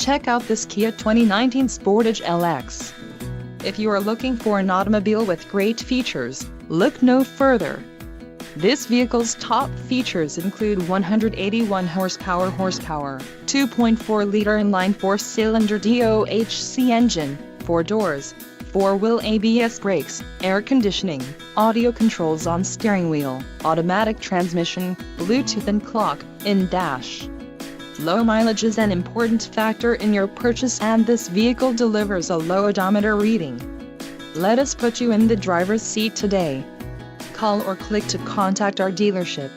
Check out this Kia 2019 Sportage LX. If you are looking for an automobile with great features, look no further. This vehicle's top features include 181 horsepower, 2.4-liter inline four-cylinder DOHC engine, 4 doors, 4-wheel ABS brakes, air conditioning, audio controls on steering wheel, automatic transmission, Bluetooth and clock-in dash. Low mileage is an important factor in your purchase, and this vehicle delivers a low odometer reading. Let us put you in the driver's seat today. Call or click to contact our dealership.